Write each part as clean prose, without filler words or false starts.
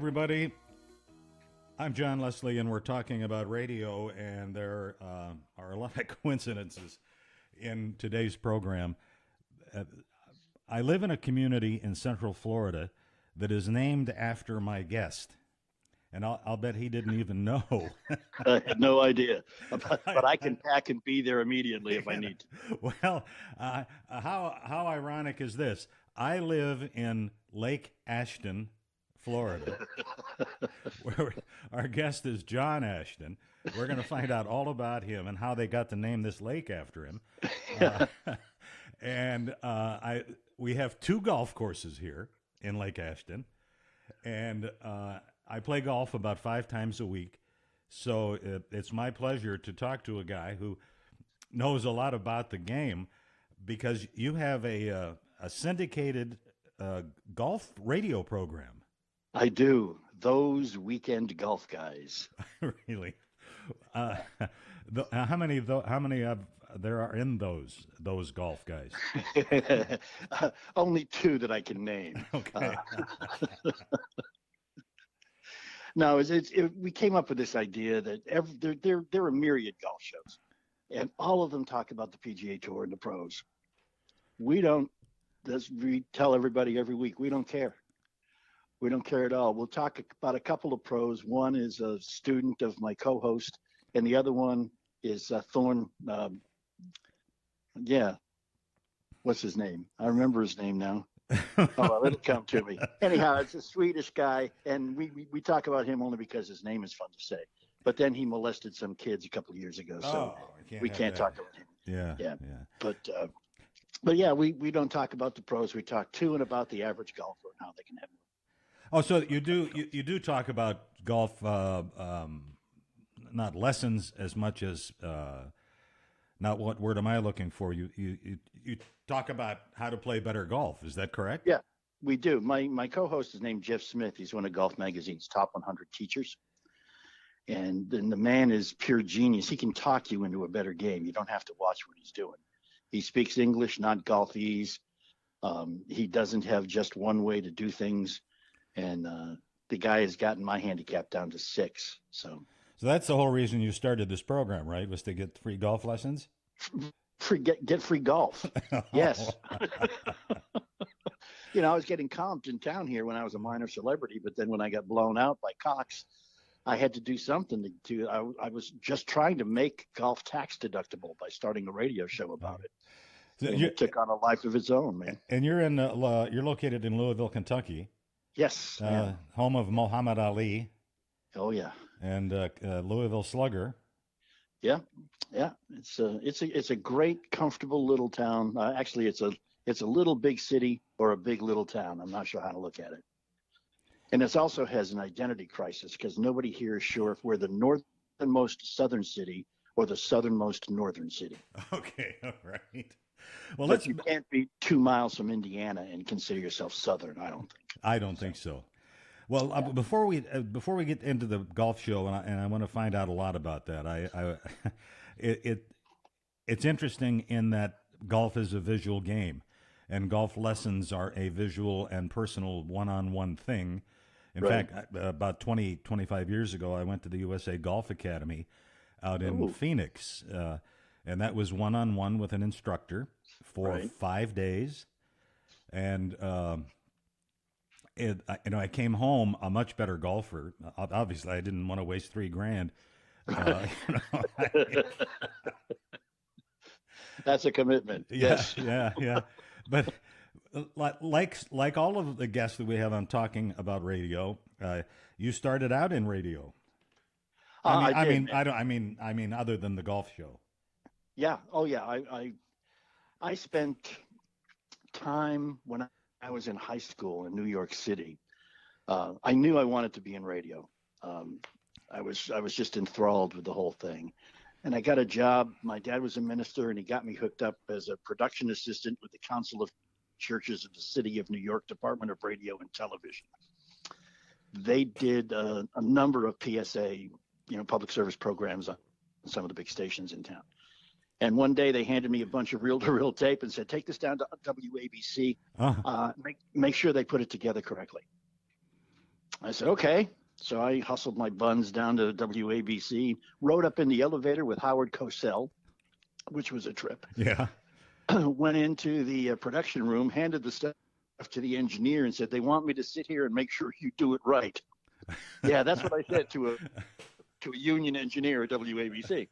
everybody. I'm John Leslie, and we're talking about radio, and there are a lot of coincidences in today's program. I live in a community in Central Florida that is named after my guest, and I'll bet he didn't even know. I had no idea, but I can be there immediately if I need to. Well, how ironic is this? I live in Lake Ashton, Florida, where our guest is John Ashton. We're going to find out all about him and how they got to name this lake after him. And we have two golf courses here in Lake Ashton, and I play golf about 5 times a week. So it's my pleasure to talk to a guy who knows a lot about the game, because you have a syndicated golf radio program. I do. Those weekend golf guys. Really? How many there are in those golf guys? Only 2 that I can name. Okay. No, we came up with this idea that there are myriad golf shows, and all of them talk about the PGA Tour and the pros. We don't. We tell everybody every week, we don't care. We don't care at all. We'll talk about a couple of pros. One is a student of my co-host, and the other one is Thorne. What's his name? I remember his name now. Oh, it'll come to me. Anyhow, it's a Swedish guy, and we talk about him only because his name is fun to say. But then he molested some kids a couple of years ago, so we can't talk about him. Yeah. But yeah, we don't talk about the pros. We talk to and about the average golfer and how they can have more. Oh, so you do talk about golf, not lessons as much as not what word am I looking for? You talk about how to play better golf. Is that correct? Yeah, we do. My co-host is named Jeff Smith. He's one of Golf Magazine's top 100 teachers. And then the man is pure genius. He can talk you into a better game. You don't have to watch what he's doing. He speaks English, not golfese. He doesn't have just one way to do things. And the guy has gotten my handicap down to 6. So that's the whole reason you started this program, right? Was to get free golf lessons? Get free golf. Yes. I was getting comped in town here when I was a minor celebrity, but then when I got blown out by Cox, I had to do something I was just trying to make golf tax deductible by starting a radio show about it. So it took on a life of its own, man. And you're you're located in Louisville, Kentucky. Yes. Home of Muhammad Ali. Oh yeah. And Louisville Slugger. Yeah. It's a great, comfortable little town. Actually, it's a little big city or a big little town. I'm not sure how to look at it. And it also has an identity crisis because nobody here is sure if we're the northernmost southern city or the southernmost northern city. Okay, all right. Well, but you can't be 2 miles from Indiana and consider yourself southern. I don't think so. Well, before we get into the golf show, and I want to find out a lot about that. It's interesting in that golf is a visual game, and golf lessons are a visual and personal one-on-one thing. In fact, about 25 years ago, I went to the USA Golf Academy out in Phoenix, and that was one-on-one with an instructor for 5 days. And I came home a much better golfer. Obviously, I didn't want to waste $3,000. That's a commitment. Yes. Yeah. But like all of the guests that we have on talking about radio, you started out in radio. I mean, other than the golf show. Yeah. Oh, yeah. I spent time when I was in high school in New York City. I knew I wanted to be in radio. I was just enthralled with the whole thing. And I got a job. My dad was a minister, and he got me hooked up as a production assistant with the Council of Churches of the City of New York Department of Radio and Television. They did a number of PSA, public service programs on some of the big stations in town. And one day they handed me a bunch of reel-to-reel tape and said, take this down to WABC, make sure they put it together correctly. I said, okay. So I hustled my buns down to WABC, rode up in the elevator with Howard Cosell, which was a trip. Yeah. Went into the production room, handed the stuff to the engineer, and said, they want me to sit here and make sure you do it right. Yeah, that's what I said to a union engineer at WABC.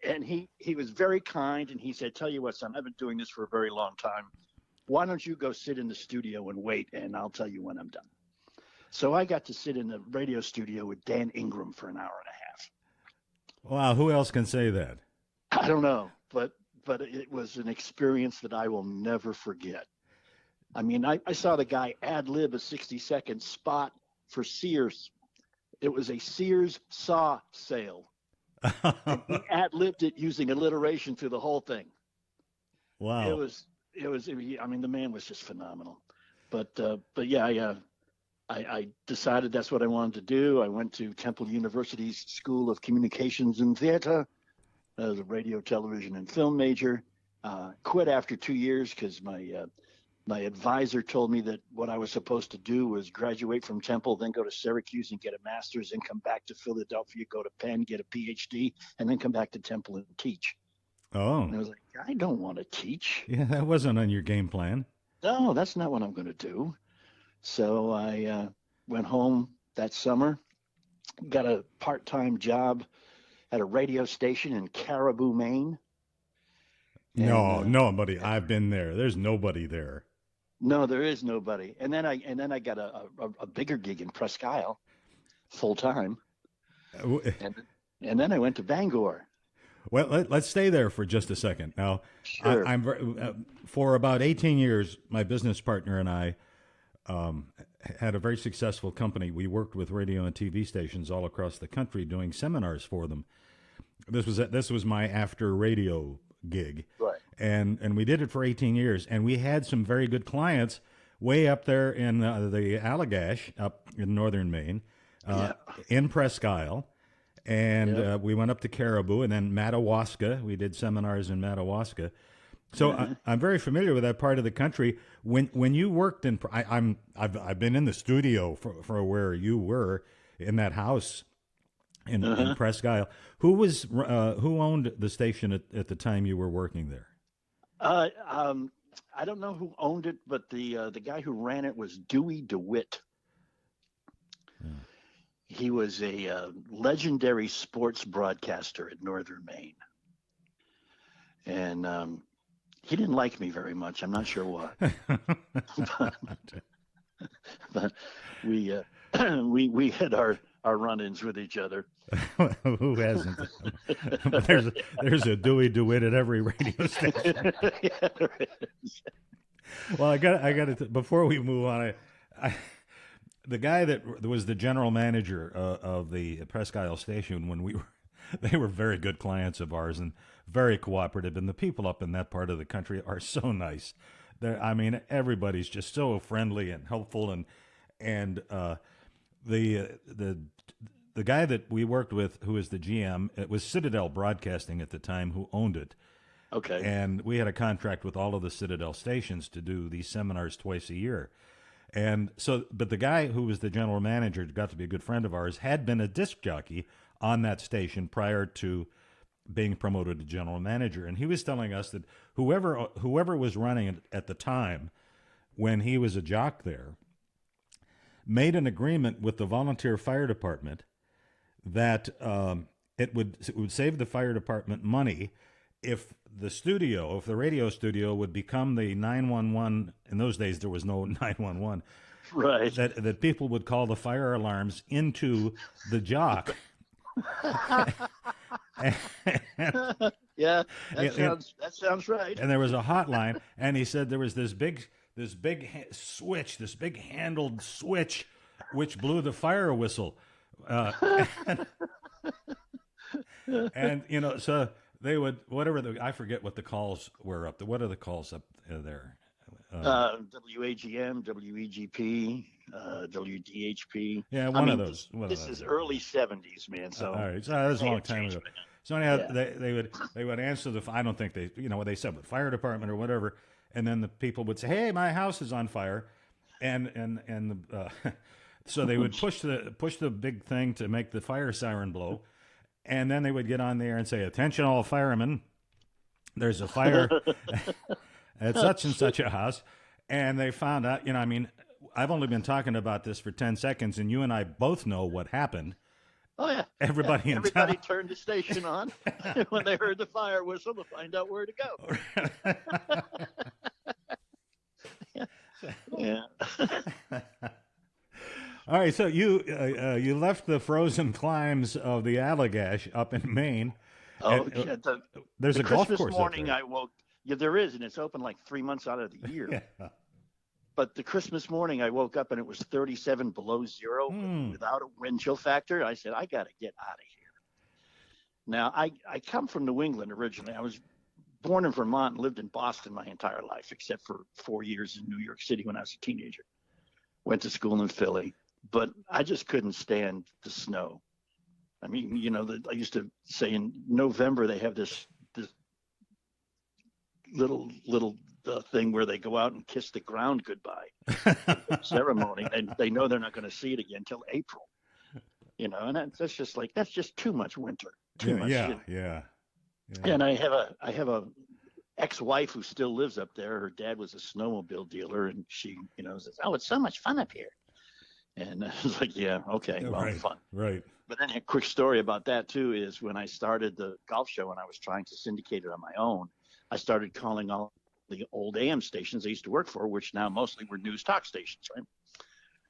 And he was very kind, and he said, tell you what, son, I've been doing this for a very long time. Why don't you go sit in the studio and wait, and I'll tell you when I'm done. So I got to sit in the radio studio with Dan Ingram for an hour and a half. Wow, who else can say that? I don't know, but it was an experience that I will never forget. I mean, I saw the guy ad-lib a 60-second spot for Sears. It was a Sears saw sale. And he ad-libbed it using alliteration through the whole thing. Wow. It was, I mean, the man was just phenomenal. But yeah, I decided that's what I wanted to do. I went to Temple University's School of Communications and Theater as a radio, television, and film major. Quit after 2 years because my advisor told me that what I was supposed to do was graduate from Temple, then go to Syracuse and get a master's, and come back to Philadelphia, go to Penn, get a PhD, and then come back to Temple and teach. Oh. And I was like, I don't want to teach. Yeah, that wasn't on your game plan. No, that's not what I'm going to do. So I went home that summer, got a part-time job at a radio station in Caribou, Maine. Nobody. I've been there. There's nobody there. No, there is nobody. And then I got a bigger gig in Presque Isle, full time. And then I went to Bangor. Well, let's stay there for just a second. Now, sure. For about 18 years, my business partner and I had a very successful company. We worked with radio and TV stations all across the country doing seminars for them. This was my after radio gig. Right. And we did it for 18 years, and we had some very good clients way up there in the Allagash up in northern Maine, in Presque Isle. And we went up to Caribou and then Madawaska. We did seminars in Madawaska. So I'm very familiar with that part of the country. When you worked in, I've been in the studio for where you were in that house in Presque Isle. Who owned the station at the time you were working there? I don't know who owned it, but the guy who ran it was Dewey DeWitt. Yeah. He was a legendary sports broadcaster at Northern Maine, and he didn't like me very much. I'm not sure why, but we had our run-ins with each other. Who hasn't? But there's a Dewey DeWitt at every radio station. Yeah, there is. Well, I got to before we move on. The guy that was the general manager of the Presque Isle station they were very good clients of ours and very cooperative. And the people up in that part of the country are so nice. Everybody's just so friendly and helpful. And the guy that we worked with, who was the GM, it was Citadel Broadcasting at the time, who owned it. Okay. And we had a contract with all of the Citadel stations to do these seminars twice a year. And so, but the guy who was the general manager, got to be a good friend of ours, had been a disc jockey on that station prior to being promoted to general manager. And he was telling us that whoever was running it at the time, when he was a jock there, made an agreement with the volunteer fire department that it would save the fire department money if the radio studio would become the 911. In those days, there was no 911. Right. That people would call the fire alarms into the jock. Yeah, that sounds right. And there was a hotline, and he said there was this big switch, this big handled switch, which blew the fire whistle. And so they would, I forget what the calls were up there. What are the calls up there? WAGM, WEGP, WDHP. Yeah, of those. This is early 70s, man. So all right, so that was a long time ago. So anyhow, they would answer I don't think they, what they said, but fire department or whatever, and then the people would say, "Hey, my house is on fire," and So they would push the big thing to make the fire siren blow, and then they would get on there and say, "Attention, all firemen! There's a fire at such and such a house." And they found out. I mean, I've only been talking about this for 10 seconds, and you and I both know what happened. Oh yeah, everybody in everybody town turned the station on when they heard the fire whistle to find out where to go. Yeah. All right, so you left the frozen climes of the Allagash up in Maine. Oh, there's a golf course Christmas morning up there. I woke. Yeah, there is, and it's open like 3 months out of the year. Yeah. But the Christmas morning I woke up and it was 37 below zero without a wind chill factor. I said, I got to get out of here. Now, I come from New England originally. I was born in Vermont and lived in Boston my entire life, except for 4 years in New York City when I was a teenager. Went to school in Philly, but I just couldn't stand the snow. I mean, I used to say in November they have this little thing where they go out and kiss the ground goodbye ceremony, and they know they're not going to see it again until April. And that's just too much winter. Too much. Yeah. And I have a ex-wife who still lives up there. Her dad was a snowmobile dealer, and she, says, "Oh, it's so much fun up here." And I was like, "Yeah, okay, well, right, fun." Right. But then a quick story about that too is when I started the golf show and I was trying to syndicate it on my own, I started calling all the old AM stations I used to work for, which now mostly were news talk stations, right?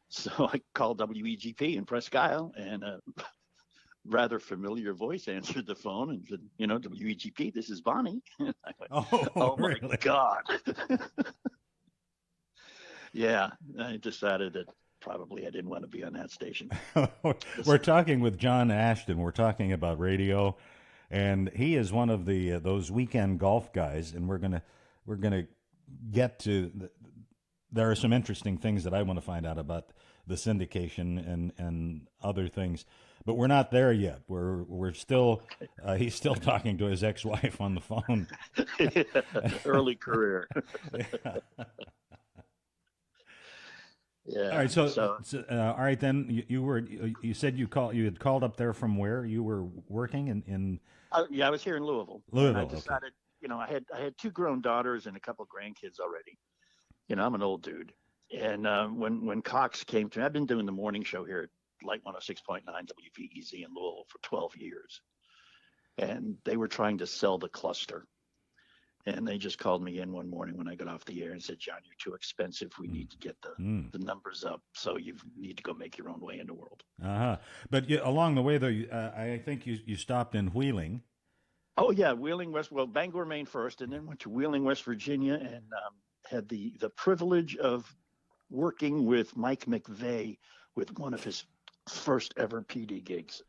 So I called WEGP in Presque Isle, and a rather familiar voice answered the phone and said, "WEGP, this is Bonnie." And I went, "Oh really? my God." Yeah, I decided that probably I didn't want to be on that station. We're talking with John Ashton. We're talking about radio, and he is one of those weekend golf guys. And we're gonna get to. There are some interesting things that I want to find out about the syndication and other things, but we're not there yet. We're still he's still talking to his ex-wife on the phone. Early career. Yeah. All right. So all right. Then you said you had called up there from where you were working in. Yeah, I was here in Louisville. Louisville. And I decided, I had two grown daughters and a couple grandkids already. I'm an old dude. And when Cox came to me, I've been doing the morning show here at Light 106.9 WVEZ in Louisville for 12 years. And they were trying to sell the cluster. And they just called me in one morning when I got off the air and said, "John, you're too expensive. We need to get the numbers up. So you need to go make your own way in the world." Uh-huh. But along the way, though, I think you stopped in Wheeling. Oh, yeah, Wheeling, Bangor, Maine first, and then went to Wheeling, West Virginia, and had the privilege of working with Mike McVeigh with one of his first ever PD gigs.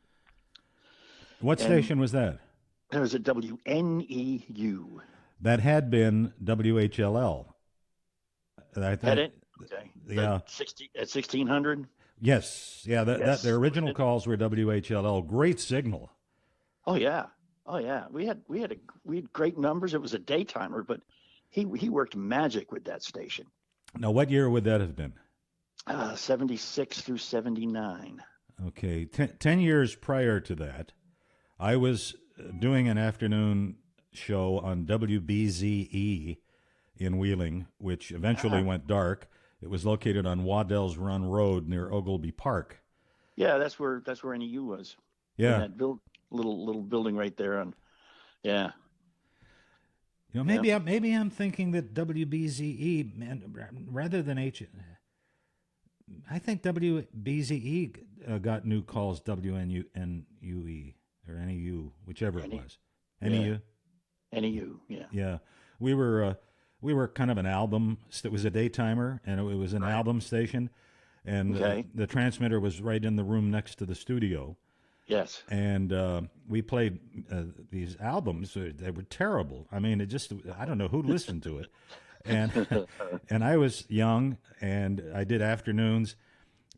What station was that? It was at WNEU. That had been WHLL. Had it? Okay. Yeah. At 1600? Yes. Yeah, Yes. their original calls were WHLL. Great signal. Oh, yeah. Oh, yeah. We had great numbers. It was a daytimer, but he worked magic with that station. Now, what year would that have been? 76 through 79. Okay. 10 years prior to that, I was doing an afternoon show on WBZE in Wheeling, which eventually went dark. It was located on Waddell's Run Road near Ogilvy Park. Yeah, that's where NEU was. Yeah. In that little building right there. Yeah. Maybe I'm thinking that WBZE, man, rather than I think WBZE got new calls WNUE or NEU, whichever it was. NEU. NEU, yeah. Yeah, we were kind of an album. It was a daytimer, and it was an album station, and the transmitter was right in the room next to the studio. Yes. And we played these albums. They were terrible. I mean, I don't know who listened to it. And and I was young, and I did afternoons,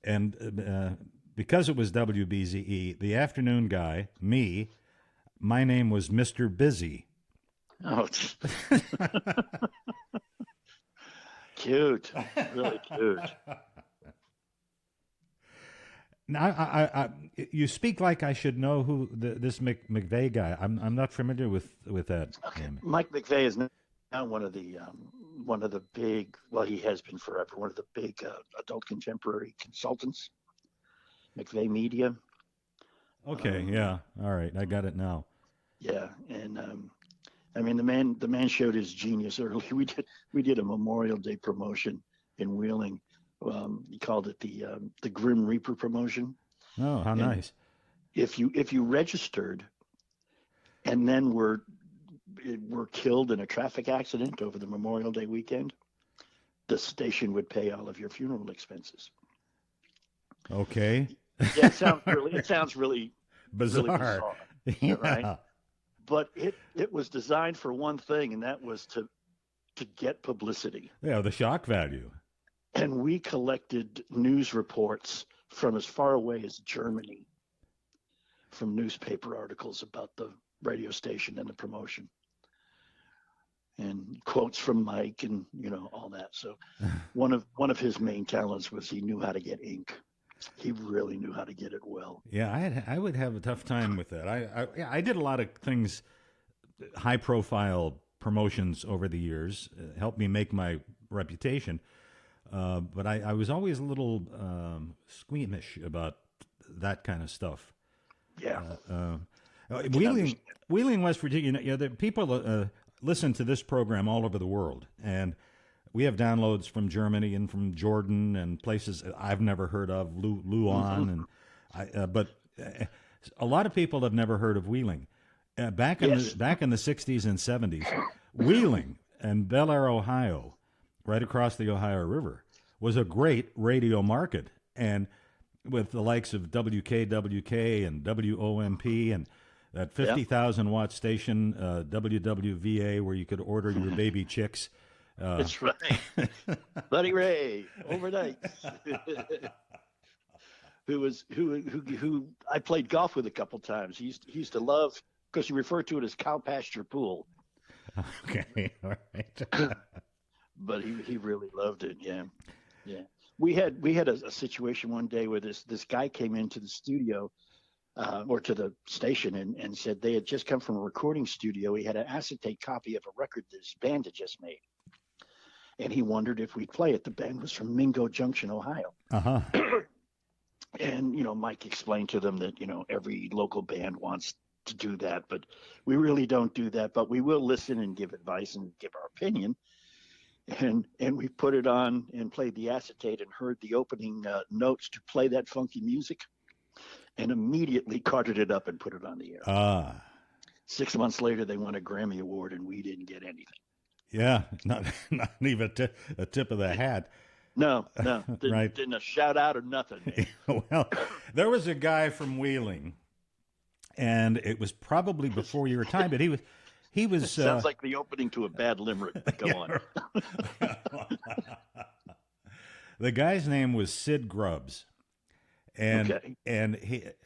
and because it was WBZE, the afternoon guy, my name was Mr. Busy. Oh, cute, really cute. Now, you speak like I should know who this McVeigh guy. I'm not familiar with that name. Mike McVeigh is now one of the big. Well, he has been forever. One of the big adult contemporary consultants. McVeigh Media. Okay, yeah, all right, I got it now. Yeah, and I mean the man showed his genius early. We did a Memorial Day promotion in Wheeling. He called it the Grim Reaper promotion. Oh, how And nice! if you registered and then were killed in a traffic accident over the Memorial Day weekend, the station would pay all of your funeral expenses. Okay, Yeah, it sounds really bizarre. bizarre, right? But it was designed for one thing, and that was to get publicity. Yeah, the shock value. And we collected news reports from as far away as Germany, from newspaper articles about the radio station and the promotion, and quotes from Mike, and all that. So one of his main talents was he knew how to get ink. He really knew how to get it well. Yeah, I would have a tough time with that. I did a lot of things, high profile promotions over the years, helped me make my reputation. But I was always a little squeamish about that kind of stuff. Yeah. Wheeling, West Virginia. The people listen to this program all over the world, and we have downloads from Germany and from Jordan and places I've never heard of, Luan, but a lot of people have never heard of Wheeling. Back in the 60s and 70s, Wheeling and Bel Air, Ohio, right across the Ohio River, was a great radio market, and with the likes of WKWK and WOMP and that 50,000 watt station, WWVA, where you could order your baby chicks. That's right. Buddy Ray, overnight. who I played golf with a couple times. He used to love, because he referred to it as cow pasture pool. Okay, all right. But he really loved it. Yeah. We had a situation one day where this guy came into the studio, or to the station, and said they had just come from a recording studio. He had an acetate copy of a record that his band had just made, and he wondered if we'd play it. The band was from Mingo Junction, Ohio. Uh-huh. And Mike explained to them that every local band wants to do that, but we really don't do that. But we will listen and give advice and give our opinion. And we put it on and played the acetate and heard the opening notes to play that funky music, and immediately carted it up and put it on the air. 6 months later, they won a Grammy Award, and we didn't get anything. Yeah, not even a tip of the hat. No, Right. Didn't a shout out or nothing. Well, there was a guy from Wheeling, and it was probably before your time, but he was. Sounds like the opening to a bad limerick. Go on. The guy's name was Sid Grubbs, and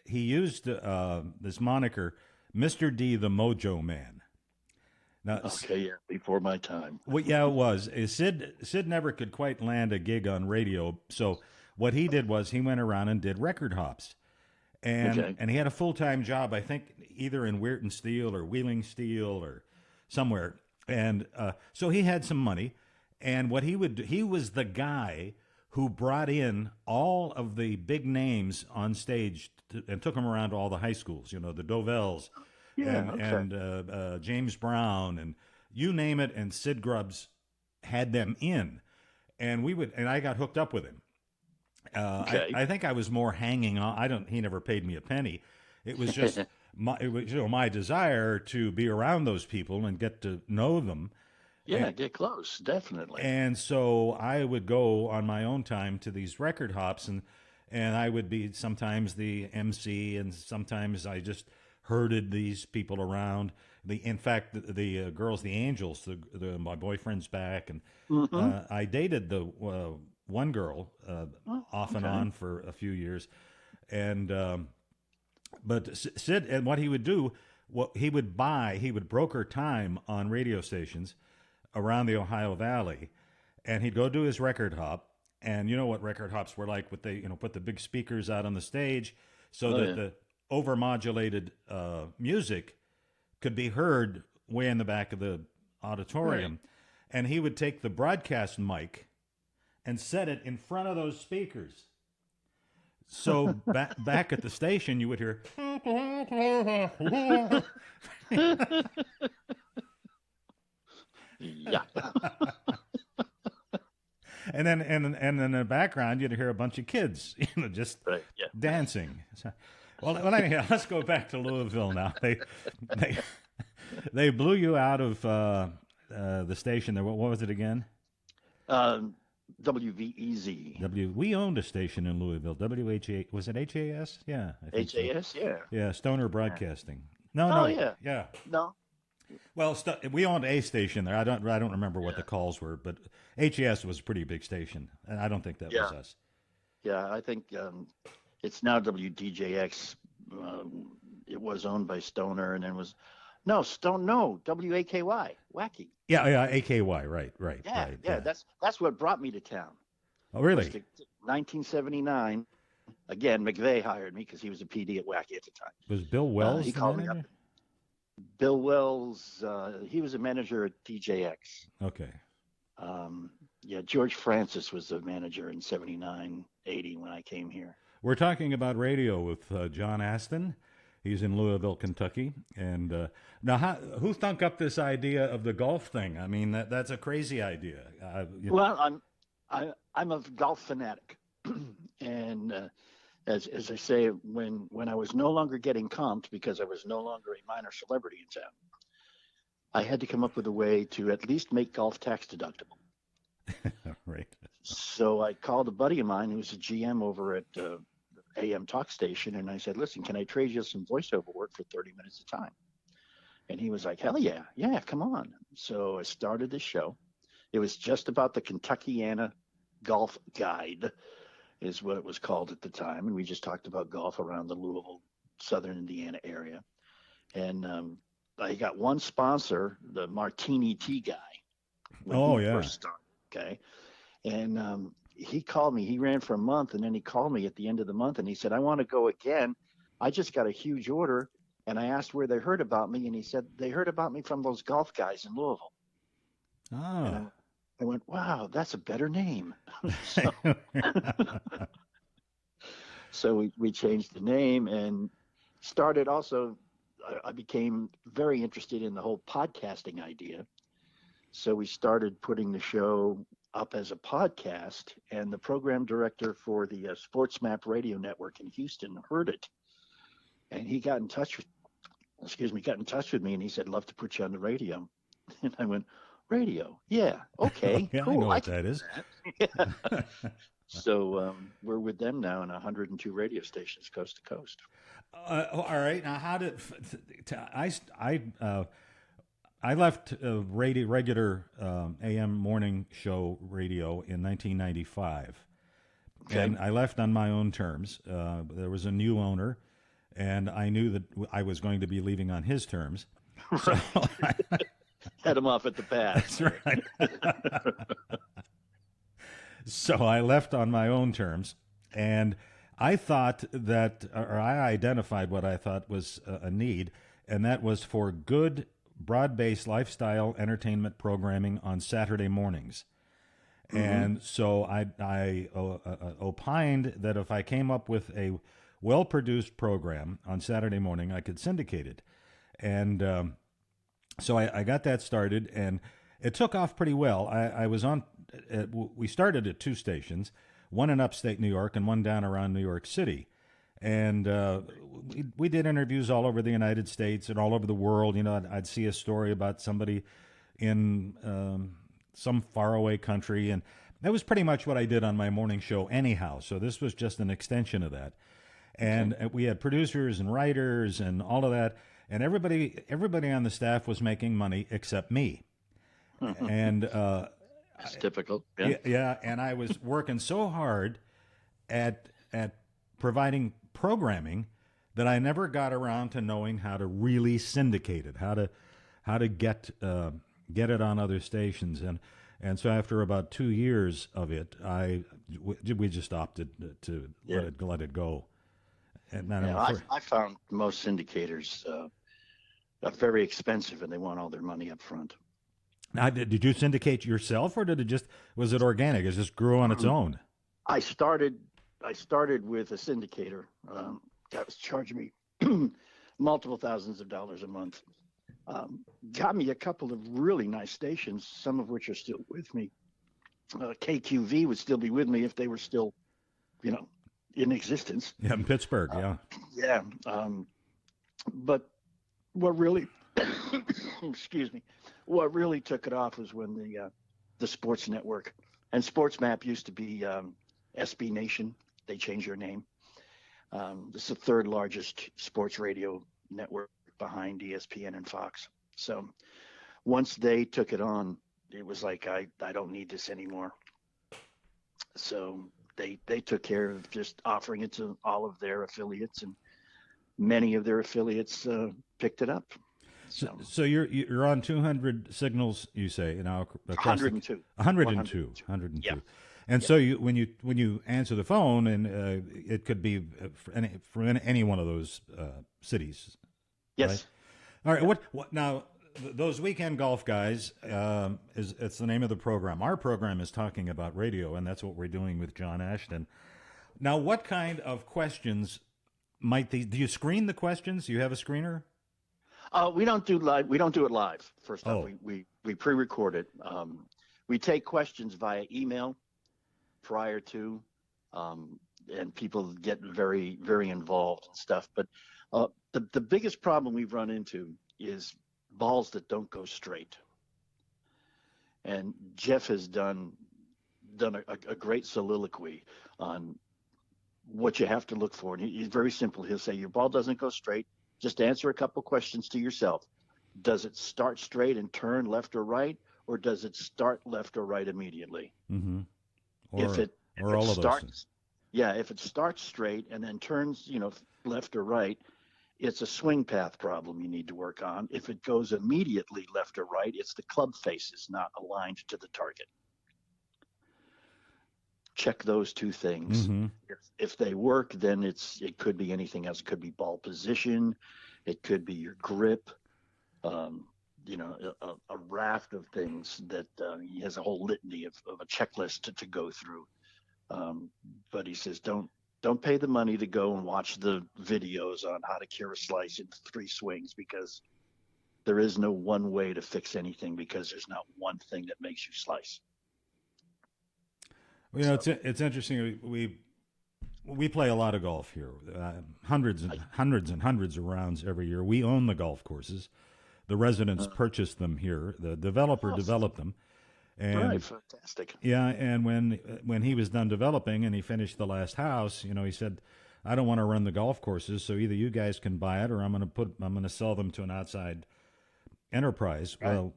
he used this moniker, Mr. D, the Mojo Man. Now, before my time. Well, yeah, it was. Sid never could quite land a gig on radio, so what he did was he went around and did record hops, and he had a full-time job, I think, either in Weirton Steel or Wheeling Steel or somewhere, and so he had some money, and what he would do, he was the guy who brought in all of the big names on stage and took them around to all the high schools, the Dovells. And James Brown, and you name it, and Sid Grubbs had them in, and I got hooked up with him. I think I was more hanging on. He never paid me a penny. It was just my desire to be around those people and get to know them. Yeah, get close, definitely. And so I would go on my own time to these record hops, and I would be sometimes the MC, and sometimes I just herded these people around. In fact, the girls, the Angels, my boyfriend's back, and I dated the one girl off and on for a few years, and but Sid, and what he would do, he would broker time on radio stations around the Ohio Valley, and he'd go do his record hop, And you know what record hops were like with they put the big speakers out on the stage so Oh, that yeah. the overmodulated music could be heard way in the back of the auditorium. And he would take the broadcast mic and set it in front of those speakers. So back at the station, you would hear, Yeah. and then and in the background, you'd hear a bunch of kids, just Right. Yeah. dancing. So, well, anyhow, let's go back to Louisville now. They they blew you out of the station there. What was it again? WVEZ. We owned a station in Louisville. WHA, was it HAS? Yeah, I think so. HAS. Yeah. Yeah, Stoner Broadcasting. No, Oh, no, yeah. No. Well, we owned a station there. I don't remember what the calls were, but HAS was a pretty big station, and I don't think that was us. Yeah. I think it's now WDJX. It was owned by Stoner, and then was WAKY, Wacky. Yeah, AKY, right. Yeah, right, yeah. That's what brought me to town. Oh, really? 1979. Again, McVeigh hired me because he was a PD at Wacky at the time. Was Bill Wells he the called me manager? up. Bill Wells, he was a manager at DJX. Okay. Yeah, George Francis was the manager in 79, 80 when I came here. We're talking about radio with John Ashton. He's in Louisville, Kentucky. And now, who thunk up this idea of the golf thing? I mean, that's a crazy idea. Well, I'm a golf fanatic, and as I say, when I was no longer getting comped because I was no longer a minor celebrity in town, I had to come up with a way to at least make golf tax deductible. Right. So I called a buddy of mine who's a GM over at AM Talk Station, and I said, "Listen, can I trade you some voiceover work for 30 minutes a time?" And he was like, "Hell yeah, come on." So I started this show. It was just about the Kentuckiana Golf Guide, is what it was called at the time, and we just talked about golf around the Louisville, Southern Indiana area. And I got one sponsor, the Martini Tea guy. When he first started, okay. And he called me. He ran for a month, and then he called me at the end of the month, and he said, "I want to go again. I just got a huge order." And I asked where they heard about me, and he said, "They heard about me from those golf guys in Louisville." Oh. I went, "Wow, that's a better name." So we changed the name and started also, I became very interested in the whole podcasting idea. So we started putting the show up as a podcast, and the program director for the Sports Map Radio Network in Houston heard it, and he got in touch with me, and he said, "Love to put you on the radio." And I went, "Radio? Yeah, okay, Yeah, cool. I know what that is. Yeah. So we're with them now in 102 radio stations, coast to coast. All right. Now, how did I left regular AM morning show radio in 1995, Okay. and I left on my own terms. There was a new owner, and I knew that I was going to be leaving on his terms. So Head them off at the pass. that's right. So I left on my own terms, and I thought that, or I identified what I thought was a need, and that was for good, broad-based lifestyle entertainment programming on Saturday mornings. Mm-hmm. And so I opined that if I came up with a well-produced program on Saturday morning, I could syndicate it. And so I got that started, and it took off pretty well. I was on. We started at two stations, one in upstate New York and one down around New York City, and we did interviews all over the United States and all over the world. You know, I'd see a story about somebody in some faraway country, and that was pretty much what I did on my morning show anyhow. So this was just an extension of that, and we had producers and writers and all of that, and everybody on the staff was making money except me. And It's typical. Yeah, and I was working so hard at providing programming that I never got around to knowing how to really syndicate it, how to get it on other stations. And so after about 2 years of it, we just opted to Yeah. let it go. And then Yeah, I found most syndicators are very expensive, and they want all their money up front. now, did you syndicate yourself, or was it organic? It just grew on its own? I started I started with a syndicator that was charging me multiple thousands of dollars a month. Got me a couple of really nice stations, some of which are still with me. KQV would still be with me if they were still, you know, in existence. Yeah, in Pittsburgh, yeah. Yeah. But what really, excuse me, what really took it off was when the Sports Network and Sports Map used to be SB Nation. They changed their name. This is the third largest sports radio network behind ESPN and Fox. So once they took it on, it was like, I don't need this anymore. So they took care of just offering it to all of their affiliates, and many of their affiliates picked it up. So you're on 200 signals, you say, across 102. 102. 102. Yeah. And so when you answer the phone, and it could be from any one of those cities. Yes. Right? All right. What now? Those weekend golf guys it's the name of the program. Our program is talking about radio, and that's what we're doing with John Ashton. Now, what kind of questions do you screen the questions? Do you have a screener? We don't do live. We don't do it live. First off, Oh. we pre-record it. We take questions via email prior to, and people get very, very involved and stuff. But the biggest problem we've run into is balls that don't go straight. And Jeff has done a great soliloquy on what you have to look for. And he's very simple. He'll say, your ball doesn't go straight. Just answer a couple questions to yourself. Does it start straight and turn left or right, or does it start left or right immediately? Mm-hmm. Or all of those. Yeah, if it starts straight and then turns, left or right, it's a swing path problem you need to work on. If it goes immediately left or right, it's the club faces not aligned to the target. Check those two things. Mm-hmm. If they work, then it could be anything else. It could be ball position. It could be your grip. A raft of things that he has a whole litany of a checklist to go through. But he says, don't pay the money to go and watch the videos on how to cure a slice in 3 swings, because there is no one way to fix anything, because there's not one thing that makes you slice. Well, it's interesting. We play a lot of golf here, hundreds and hundreds of rounds every year. We own the golf courses. The residents purchase them here. The developer developed them. And, right, fantastic. Yeah, and when he was done developing and he finished the last house, he said, "I don't want to run the golf courses, so either you guys can buy it, or I'm going to sell them to an outside enterprise." Right. Well,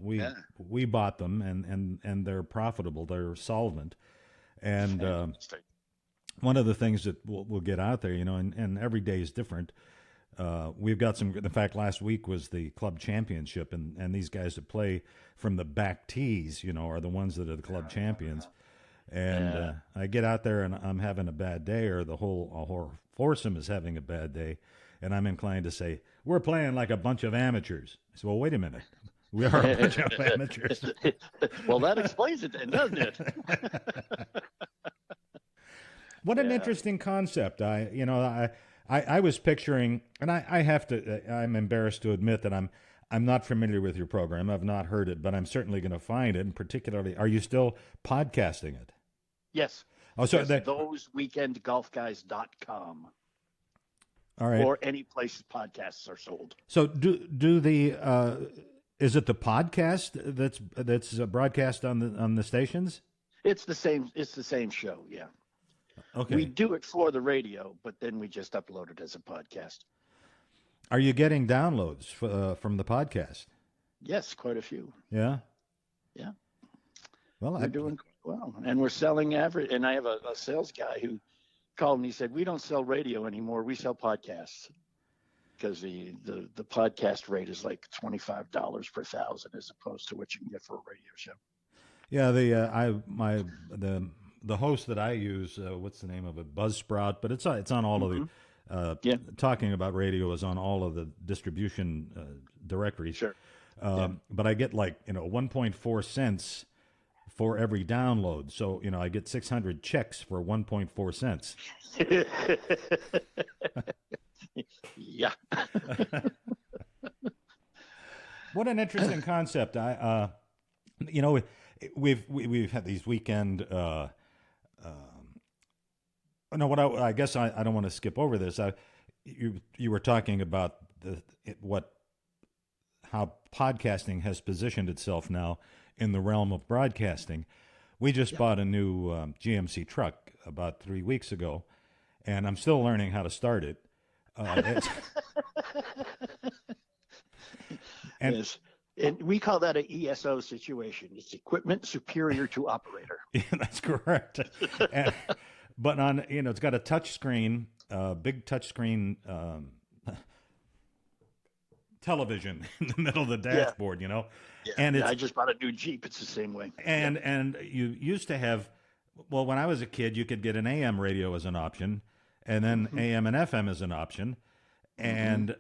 we bought them, and they're profitable. They're solvent. And one of the things that we'll get out there, and every day is different. We've got some. In fact, last week was the club championship, and these guys that play from the back tees, are the ones that are the club champions. And I get out there and I'm having a bad day, or the whole foursome is having a bad day, and I'm inclined to say, we're playing like a bunch of amateurs. I said, well, wait a minute. We are a bunch of amateurs. Well, that explains it then, doesn't it? What an interesting concept. I was picturing, and I'm embarrassed to admit that I'm not familiar with your program. I've not heard it, but I'm certainly going to find it. And particularly, are you still podcasting it? Yes. Oh, so yes, thoseweekendgolfguys.com. All right. Or any place podcasts are sold. So is it the podcast that's broadcast on the stations? It's the same show, yeah. Okay. We do it for the radio, but then we just upload it as a podcast. Are you getting downloads from the podcast? Yes, quite a few. Yeah? Yeah. Well, we're doing quite well. And we're selling average. And I have a sales guy who called and he said, we don't sell radio anymore. We sell podcasts. Because the podcast rate is like $25 per 1,000 as opposed to what you can get for a radio show. Yeah, the host that I use, what's the name of it? Buzzsprout, but it's on all of the Yeah, talking about radio is on all of the distribution directories. sure. Yeah. But I get 1.4 cents for every download. So, I get 600 checks for 1.4 cents. Yeah. What an interesting concept. We've had these weekend. No, I guess I don't want to skip over this. You were talking about how podcasting has positioned itself now in the realm of broadcasting. We just bought a new GMC truck about 3 weeks ago, and I'm still learning how to start it. And Yes. And we call that an ESO situation. It's equipment superior to operator. yeah, that's correct. But it's got a touch screen, big touch screen television in the middle of the dashboard, Yeah. And I just bought a new Jeep. It's the same way. and you used to have, well, when I was a kid, you could get an AM radio as an option, and then AM and FM as an option. And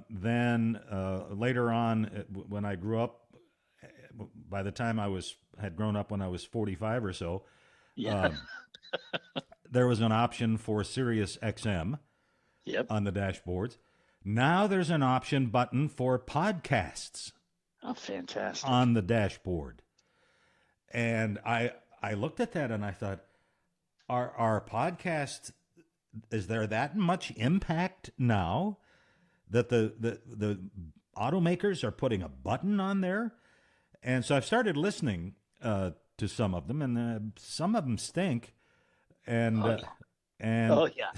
then later on, when I grew up, by the time had grown up when I was 45 or so, Yeah. there was an option for Sirius XM Yep. on the dashboards. Now there's an option button for podcasts Oh, fantastic. on the dashboard. And I looked at that and I thought, our podcasts, is there that much impact now that the automakers are putting a button on there? And so I've started listening to some of them, and some of them stink. And Oh, yeah.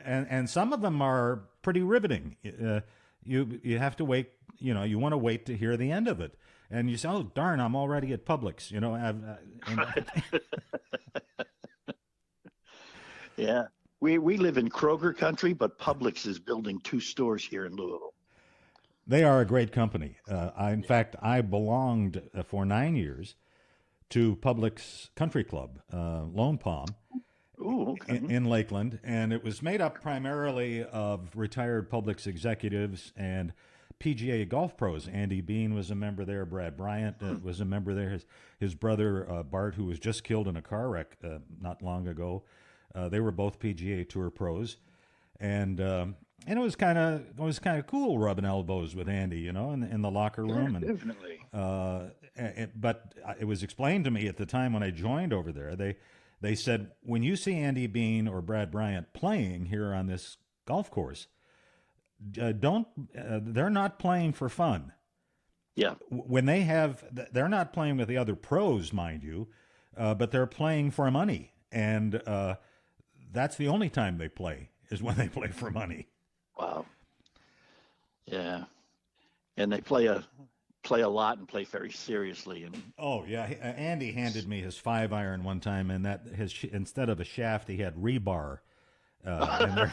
and some of them are pretty riveting. You have to wait. You want to wait to hear the end of it, and you say, "Oh darn, I'm already at Publix." Yeah. We live in Kroger country, but Publix is building 2 stores here in Louisville. They are a great company. In fact, I belonged for 9 years to Publix Country Club, Lone Palm, Ooh, okay. in Lakeland, and it was made up primarily of retired Publix executives and PGA golf pros. Andy Bean was a member there. Brad Bryant was a member there. His brother Bart, who was just killed in a car wreck not long ago, they were both PGA Tour pros, and it was kind of cool rubbing elbows with Andy, in the locker room. Yeah, And definitely. but it was explained to me at the time when I joined over there. They said, when you see Andy Bean or Brad Bryant playing here on this golf course, they're not playing for fun. Yeah. When they're not playing with the other pros, mind you, but they're playing for money, and that's the only time they play is when they play for money. Wow. Yeah. And they play a lot and play very seriously. And Oh yeah, Andy handed me his 5-iron one time, and that instead of a shaft, he had rebar. yeah.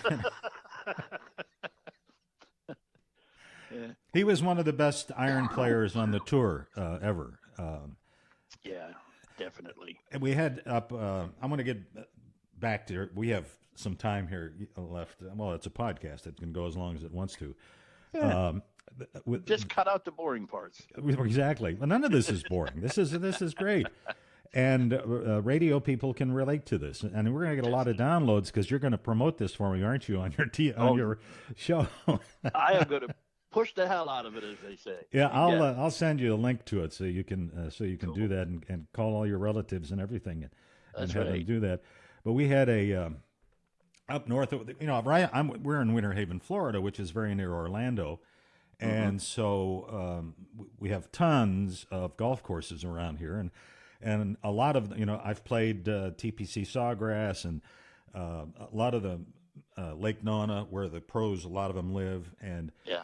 He was one of the best iron players on the tour ever. Yeah, definitely. And we had up. I'm going to get back to. We have some time here left. Well, it's a podcast; it can go as long as it wants to. Yeah. Just cut out the boring parts. Exactly. Well, none of this is boring. This is great. And radio people can relate to this, and we're going to get a lot of downloads because you're going to promote this for me, aren't you, on your show? I am going to push the hell out of it, as they say. Yeah, I'll send you a link to it so you can Cool. do that and call all your relatives and everything and have them right. do that. But we had a up north, we're in Winter Haven, Florida, which is very near Orlando. And so we have tons of golf courses around here, and a lot of I've played TPC Sawgrass and a lot of the Lake Nona, where the pros, a lot of them live, and Yeah.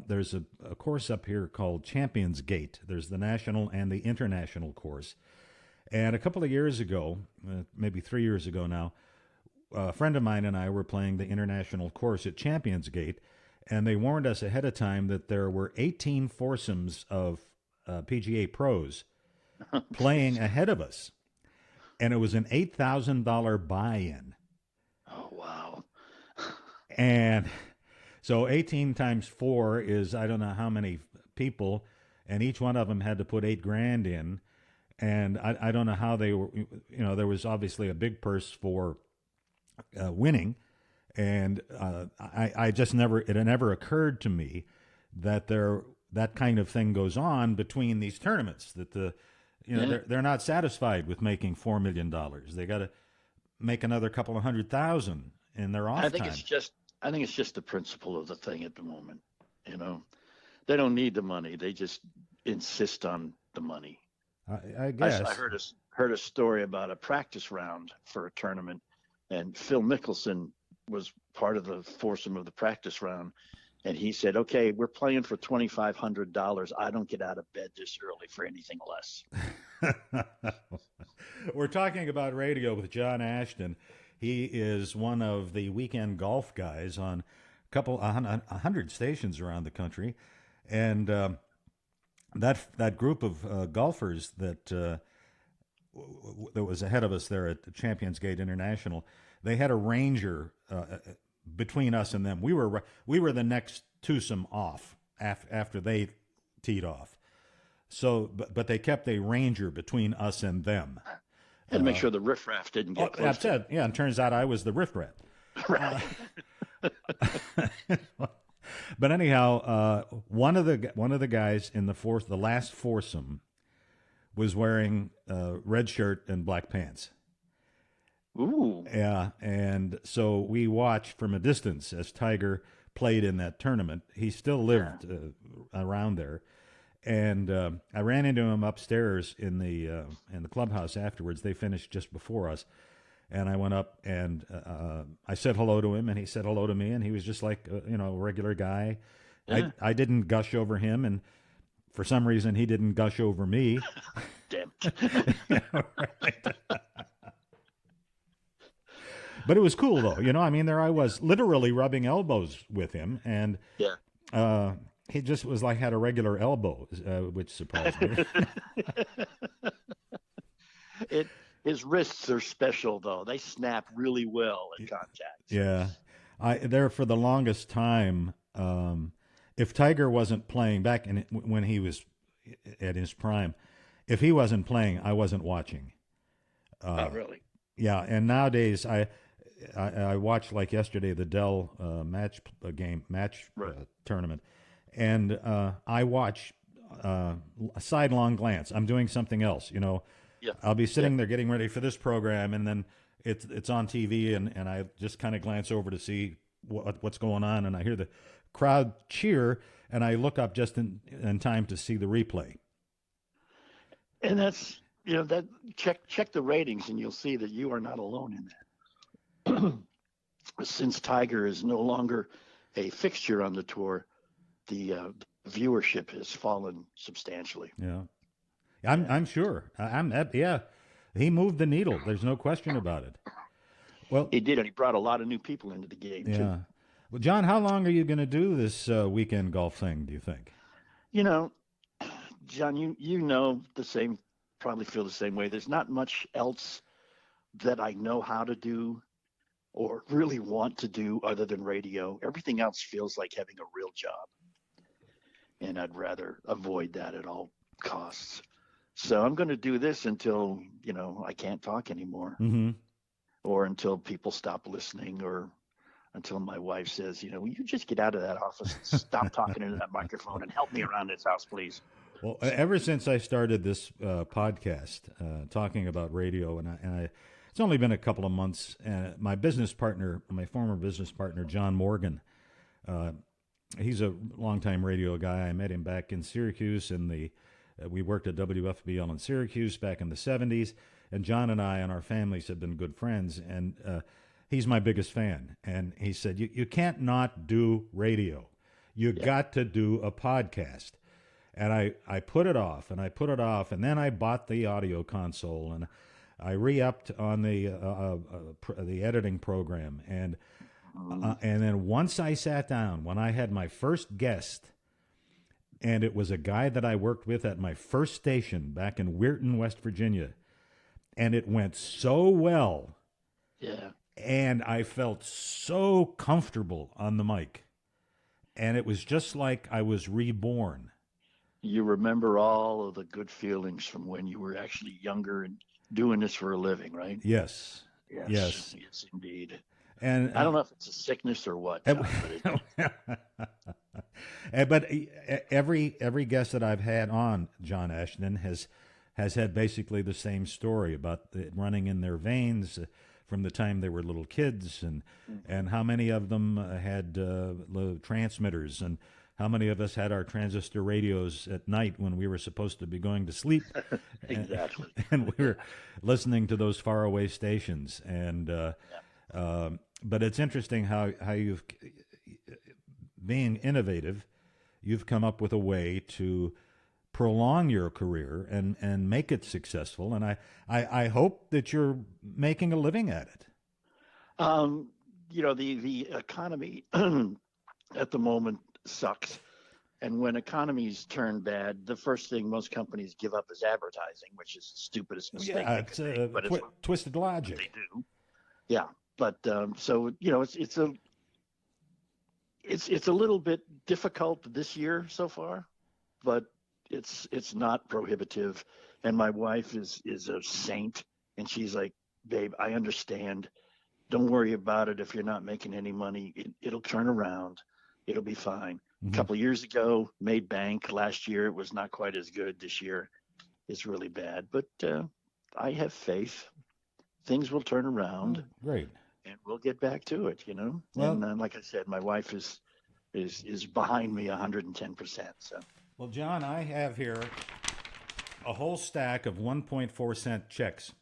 there's a course up here called Champions Gate. There's the national and the international course, and a couple of years ago, maybe 3 years ago now, a friend of mine and I were playing the international course at Champions Gate. And they warned us ahead of time that there were 18 foursomes of PGA pros playing ahead of us, and it was an $8,000 buy-in. Oh, wow. And so 18 times 4 is, I don't know how many people, and each one of them had to put $8,000 in. And I don't know how they were, there was obviously a big purse for winning. And I just it never occurred to me that that kind of thing goes on between these tournaments, that they're not satisfied with making $4 million. They got to make another couple of 100,000 in their off time. I think it's just the principle of the thing at the moment. They don't need the money. They just insist on the money. I guess I heard a story about a practice round for a tournament, and Phil Mickelson was part of the foursome of the practice round, and he said, "Okay, we're playing for $2,500. I don't get out of bed this early for anything less." We're talking about radio with John Ashton. He is one of the weekend golf guys on a 100 stations around the country, and that group of golfers that was ahead of us there at Champions Gate International, they had a Ranger between us and them. We were the next twosome off after they teed off. So, but they kept a Ranger between us and them. Had to make sure the riffraff didn't get close. That's it. Yeah, and turns out I was the riffraff. Right. But anyhow, one of the guys in the last foursome was wearing red shirt and black pants. Ooh. Yeah, and so we watched from a distance as Tiger played in that tournament. He still lived around there, and I ran into him upstairs in the clubhouse afterwards. They finished just before us, and I went up and I said hello to him, and he said hello to me, and he was just like a regular guy. Yeah. I didn't gush over him, and for some reason he didn't gush over me. Damn. Right. But it was cool, though. I mean, there I was literally rubbing elbows with him, and he just was like had a regular elbow, which surprised me. His wrists are special, though. They snap really well at contact. Yeah. There for the longest time, if Tiger wasn't playing back when he was at his prime, if he wasn't playing, I wasn't watching. Oh, really? Yeah, and nowadays I watched, like yesterday, the Dell match tournament, and I watch a sidelong glance. I'm doing something else, Yeah. I'll be sitting there getting ready for this program, and then it's on TV, and I just kind of glance over to see what's going on, and I hear the crowd cheer, and I look up just in time to see the replay. And that's that check the ratings, and you'll see that you are not alone in that. Since Tiger is no longer a fixture on the tour, the viewership has fallen substantially. Yeah, I'm sure. He moved the needle. There's no question about it. Well, he did, and he brought a lot of new people into the game too. Well, John, how long are you going to do this weekend golf thing, do you think? John, you know the same, probably feel the same way. There's not much else that I know how to do or really want to do other than radio. Everything else feels like having a real job, and I'd rather avoid that at all costs. So I'm going to do this until, I can't talk anymore, or until people stop listening, or until my wife says, will you just get out of that office and stop talking into that microphone and help me around this house, please? Well, ever since I started this podcast, talking about radio, and it's only been a couple of months, and my former business partner, John Morgan, he's a longtime radio guy. I met him back in Syracuse we worked at WFBL in Syracuse back in the 70s, and John and I and our families have been good friends, and he's my biggest fan. And he said, you can't not do radio. You got to do a podcast. And I put it off, and and then I bought the audio console, and I re-upped on the editing program, and then once I sat down, when I had my first guest, and it was a guy that I worked with at my first station back in Weirton, West Virginia, and it went so well. Yeah. And I felt so comfortable on the mic, and it was just like I was reborn. You remember all of the good feelings from when you were actually younger and doing this for a living, right? Yes, Yes, yes, indeed. and I don't know if it's a sickness or what, John, but every guest that I've had on, John Ashton, has had basically the same story about it running in their veins from the time they were little kids, and how many of them had transmitters, and how many of us had our transistor radios at night when we were supposed to be going to sleep. Exactly. And we were listening to those faraway stations. And but it's interesting how you've, being innovative, you've come up with a way to prolong your career and make it successful. And I hope that you're making a living at it. The economy at the moment sucks. And when economies turn bad, the first thing most companies give up is advertising, which is the stupidest mistake. Yeah, it's twisted logic. They do. Yeah, but so it's a little bit difficult this year so far, but it's not prohibitive. And my wife is a saint, and she's like, babe, I understand. Don't worry about it. If you're not making any money, it'll turn around. It'll be fine. A couple of years ago, made bank. Last year, it was not quite as good. This year, it's really bad. But I have faith. Things will turn around. Great. And we'll get back to it, Well, and like I said, my wife is behind me 110%. So. Well, John, I have here a whole stack of 1.4-cent checks.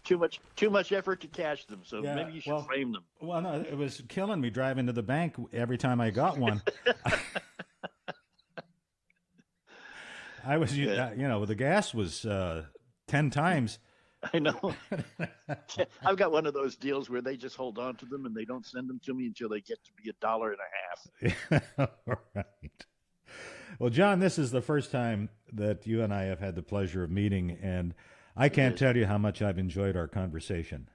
Too much effort to cash them, so maybe you should frame them. Well, no, it was killing me driving to the bank every time I got one. I was, the gas was 10 times. I know. I've got one of those deals where they just hold on to them and they don't send them to me until they get to be $1.50. All right. Well, John, this is the first time that you and I have had the pleasure of meeting, and I can't tell you how much I've enjoyed our conversation.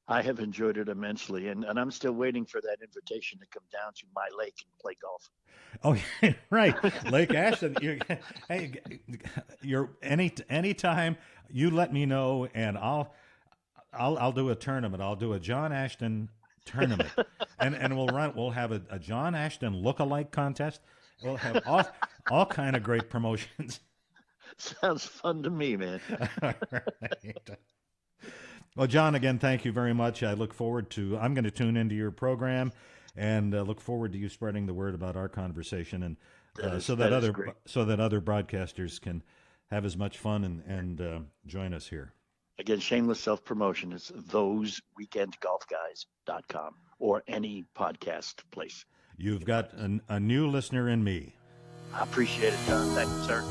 I have enjoyed it immensely, and I'm still waiting for that invitation to come down to my lake and play golf. Oh, yeah, right, Lake Ashton. You're anytime you let me know, and I'll do a tournament. I'll do a John Ashton tournament, and we'll have a John Ashton look-alike contest. We'll have all kind of great promotions. Sounds fun to me, man. All right. Well, John, again, thank you very much. I'm going to tune into your program and look forward to you spreading the word about our conversation, and so that other broadcasters can have as much fun and join us here. Again, shameless self-promotion is thoseweekendgolfguys.com or any podcast place. You've got a new listener in me. I appreciate it, John. Thank you, sir.